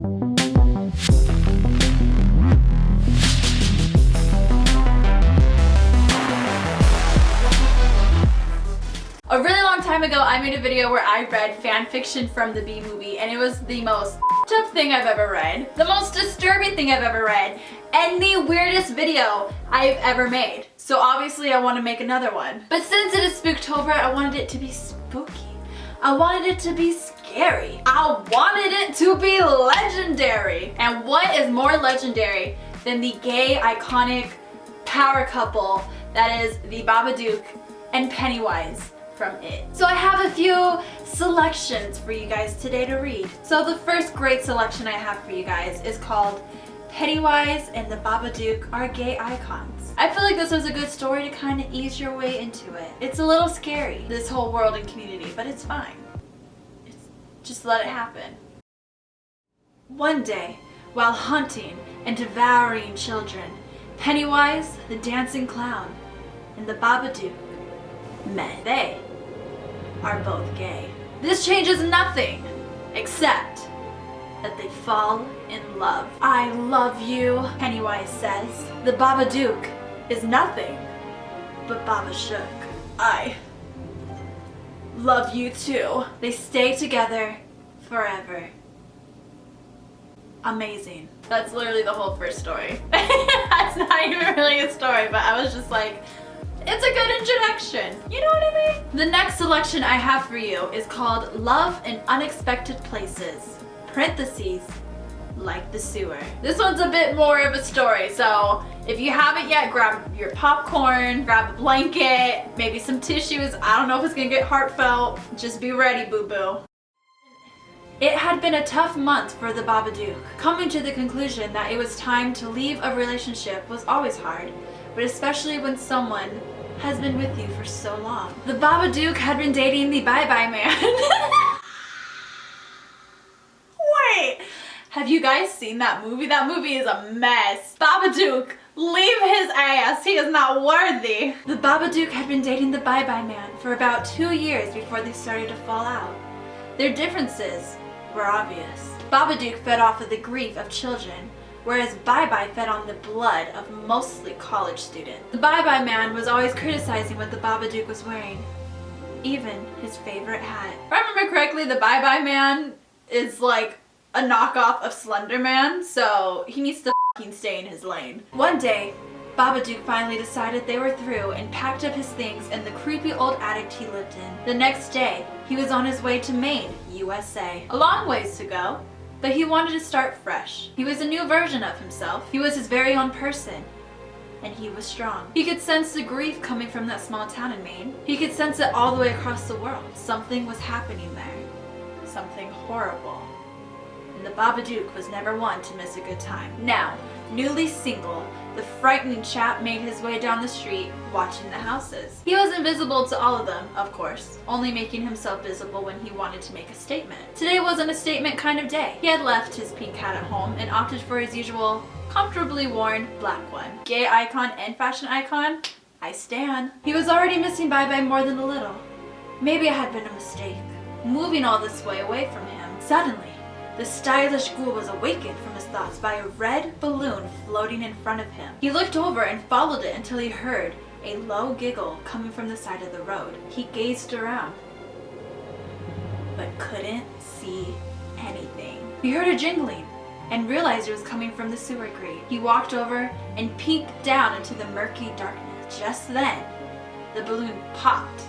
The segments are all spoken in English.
A really long time ago, I made a video where I read fan fiction from the B movie, and it was the most up thing I've ever read, the most disturbing thing I've ever read, and the weirdest video I've ever made. So obviously I want to make another one. But since it is Spooktober, I wanted it to be spooky. I wanted it to be scary. I wanted it to be legendary. And what is more legendary than the gay, iconic power couple that is the Babadook and Pennywise from It. So I have a few selections for you guys today to read. So the first great selection I have for you guys is called Pennywise and the Babadook Are Gay Icons. I feel like this was a good story to kind of ease your way into it. It's a little scary, this whole world and community, but it's fine. Just let it happen. One day, while hunting and devouring children, Pennywise, the dancing clown, and the Babadook met. They are both gay. This changes nothing except that they fall in love. I love you, Pennywise says. The Babadook is nothing but Babadook. I love you too. They stay together forever. Amazing. That's literally the whole first story. That's not even really a story, but I was just like, it's a good introduction. You know what I mean? The next selection I have for you is called Love in Unexpected Places. Parentheses, like the sewer. This one's a bit more of a story, so if you haven't yet, grab your popcorn, grab a blanket, maybe some tissues. I don't know if it's gonna get heartfelt. Just be ready, boo-boo. It had been a tough month for the Babadook. Coming to the conclusion that it was time to leave a relationship was always hard, but especially when someone has been with you for so long. The Babadook had been dating the Bye-Bye Man. Wait, have you guys seen that movie? That movie is a mess. Babadook, leave his ass. He is not worthy. The Babadook had been dating the Bye-Bye Man for about 2 years before they started to fall out. Their differences were obvious. Babadook fed off of the grief of children, whereas Bye-Bye fed on the blood of mostly college students. The Bye-Bye Man was always criticizing what the Babadook was wearing, even his favorite hat. If I remember correctly, the Bye-Bye Man is like a knockoff of Slender Man, so he needs to f***ing stay in his lane. One day, Babadook finally decided they were through and packed up his things in the creepy old attic he lived in. The next day, he was on his way to Maine, USA. A long ways to go, but he wanted to start fresh. He was a new version of himself. He was his very own person, and he was strong. He could sense the grief coming from that small town in Maine. He could sense it all the way across the world. Something was happening there. Something horrible. And the Babadook was never one to miss a good time. Now, newly single, the frightening chap made his way down the street, watching the houses. He was invisible to all of them, of course, only making himself visible when he wanted to make a statement. Today wasn't a statement kind of day. He had left his pink hat at home and opted for his usual, comfortably worn black one. Gay icon and fashion icon, I stan. He was already missing Bye-Bye more than a little. Maybe I had been a mistake, moving all this way away from him. Suddenly, the stylish ghoul was awakened from his thoughts by a red balloon floating in front of him. He looked over and followed it until he heard a low giggle coming from the side of the road. He gazed around, but couldn't see anything. He heard a jingling and realized it was coming from the sewer grate. He walked over and peeked down into the murky darkness. Just then, the balloon popped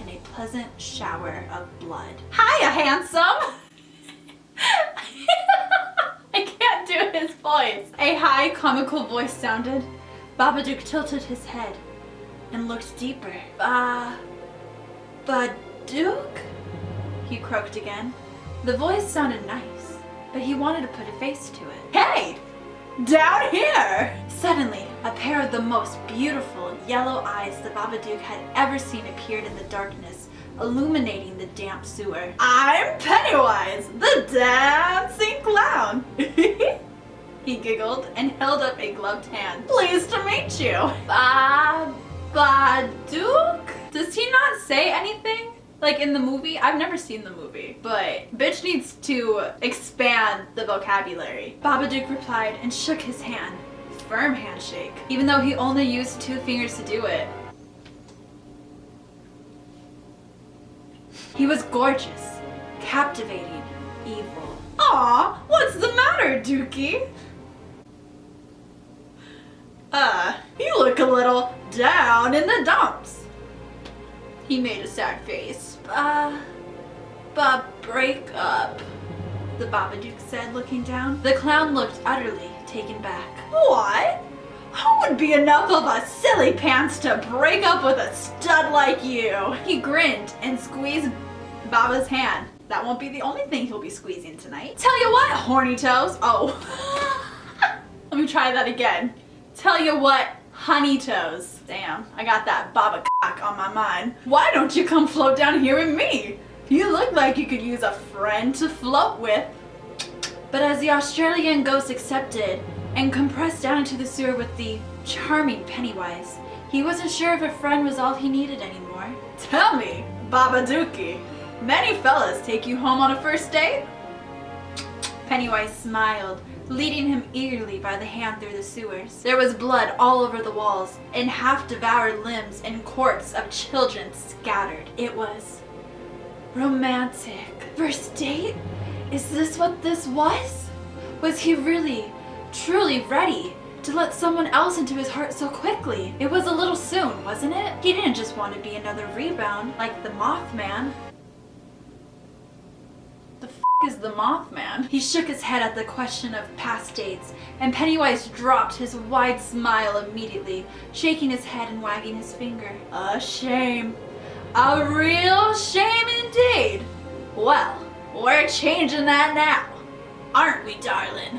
in a pleasant shower of blood. Hiya, handsome! I can't do his voice. A high comical voice sounded. Babadook tilted his head and looked deeper. Babadook? He croaked again. The voice sounded nice, but he wanted to put a face to it. Hey! Down here! Suddenly, a pair of the most beautiful yellow eyes the Babadook had ever seen appeared in the darkness, illuminating the damp sewer. I'm Pennywise, the dancing clown. He giggled and held up a gloved hand. Pleased to meet you. Babadook? Does he not say anything? Like in the movie, I've never seen the movie, but bitch needs to expand the vocabulary. Babadook replied and shook his hand. Firm handshake, even though he only used 2 fingers to do it. He was gorgeous, captivating, evil. Aw, what's the matter, Dookie? You look a little down in the dumps. He made a sad face. Break up, the Babadook said, looking down. The clown looked utterly taken back. What? Who would be enough of a silly pants to break up with a stud like you? He grinned and squeezed Baba's hand. That won't be the only thing he'll be squeezing tonight. Tell you what, horny toes. Oh. Let me try that again. Tell you what, honey toes. Damn, I got that Baba cock on my mind. Why don't you come float down here with me? You look like you could use a friend to float with. But as the Australian ghost accepted and compressed down into the sewer with the charming Pennywise, he wasn't sure if a friend was all he needed anymore. Tell me, Babadookie, many fellas take you home on a first date? Pennywise smiled, leading him eagerly by the hand through the sewers. There was blood all over the walls, and half-devoured limbs and corpses of children scattered. It was romantic. First date? Is this what this was? Was he really, truly ready to let someone else into his heart so quickly? It was a little soon, wasn't it? He didn't just want to be another rebound like the Mothman. The f*** is the Mothman? He shook his head at the question of past dates, and Pennywise dropped his wide smile immediately, shaking his head and wagging his finger. A shame. A real shame indeed. Well, we're changing that now, aren't we, darling?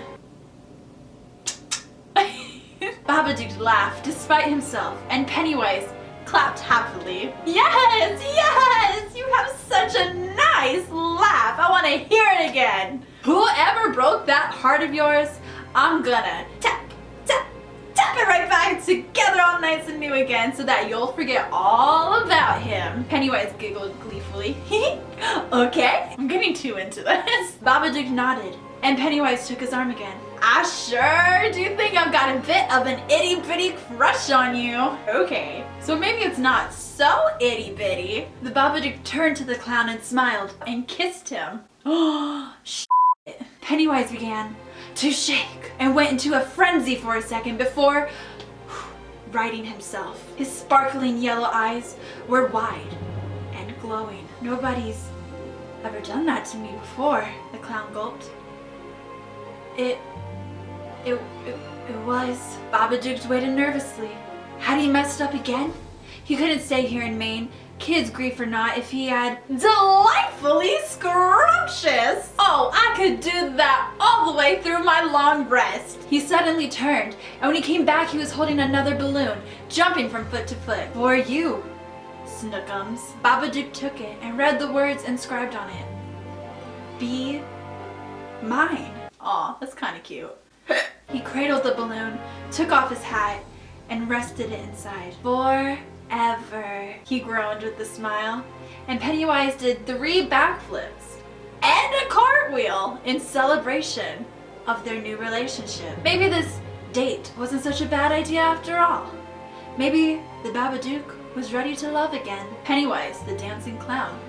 Babadook laughed despite himself, and Pennywise clapped happily. Yes, yes, you have such a nice laugh. I want to hear it again. Whoever broke that heart of yours, I'm gonna tap it right back together all nice and new again so that you'll forget all about him. Pennywise giggled gleefully. Okay, I'm getting too into this. Babadook nodded, and Pennywise took his arm again. I sure do think I've got a bit of an itty-bitty crush on you. Okay, so maybe it's not so itty-bitty. The Babadook turned to the clown and smiled and kissed him. Oh, shit. Pennywise began to shake and went into a frenzy for a second before righting himself. His sparkling yellow eyes were wide and glowing. Nobody's ever done that to me before, the clown gulped. It was. Babadook waited nervously. Had he messed up again? He couldn't stay here in Maine, kids grief or not, if he had delightfully scrumptious. Oh, I could do that all the way through my long rest. He suddenly turned, and when he came back, he was holding another balloon, jumping from foot to foot. For you, Snookums. Babadook took it and read the words inscribed on it. Be mine. Aw, that's kind of cute. He cradled the balloon, took off his hat, and rested it inside. Forever, he groaned with a smile, and Pennywise did 3 backflips and a cartwheel in celebration of their new relationship. Maybe this date wasn't such a bad idea after all. Maybe the Babadook was ready to love again. Pennywise, the dancing clown,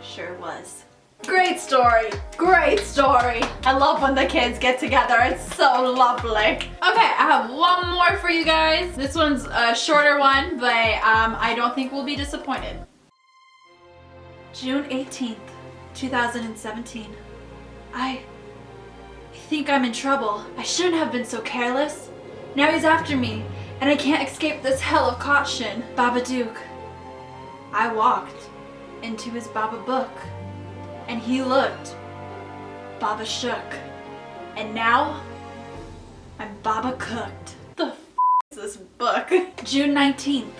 sure was. Great story, great story. I love when the kids get together, it's so lovely. Okay, I have one more for you guys. This one's a shorter one, but I don't think we'll be disappointed. June 18th, 2017. I think I'm in trouble. I shouldn't have been so careless. Now he's after me, and I can't escape this hell of caution. Babadook. I walked into his Baba book. And he looked. Baba shook. And now, I'm Baba cooked. The f*** is this book? June 19th,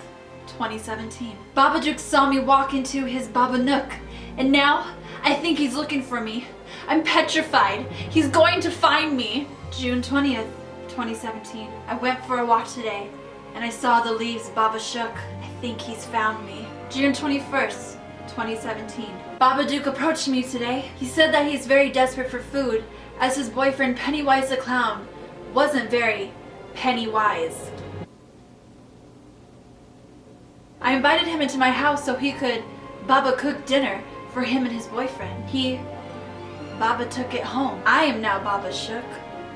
2017. Babadook saw me walk into his Baba nook. And now, I think he's looking for me. I'm petrified. He's going to find me. June 20th, 2017. I went for a walk today. And I saw the leaves Baba shook. I think he's found me. June 21st, 2017. Babadook approached me today. He said that he's very desperate for food, as his boyfriend Pennywise the Clown wasn't very Pennywise. I invited him into my house so he could Baba cook dinner for him and his boyfriend. Baba took it home. I am now Baba shook,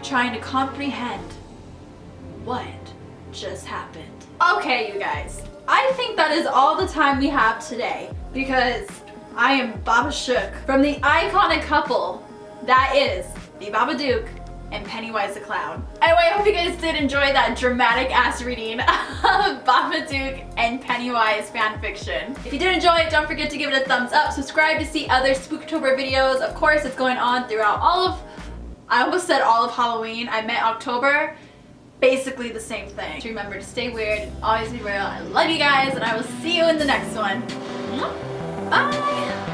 trying to comprehend what just happened. Okay, you guys. I think that is all the time we have today, because I am Baba shook from the iconic couple that is the Babadook and Pennywise the Clown. Anyway, I hope you guys did enjoy that dramatic ass reading of Babadook and Pennywise fanfiction. If you did enjoy it, don't forget to give it a thumbs up, subscribe to see other Spooktober videos. Of course, it's going on throughout I almost said all of Halloween. I meant October. Basically the same thing. Just remember to stay weird, always be real. I love you guys, and I will see you in the next one. Bye!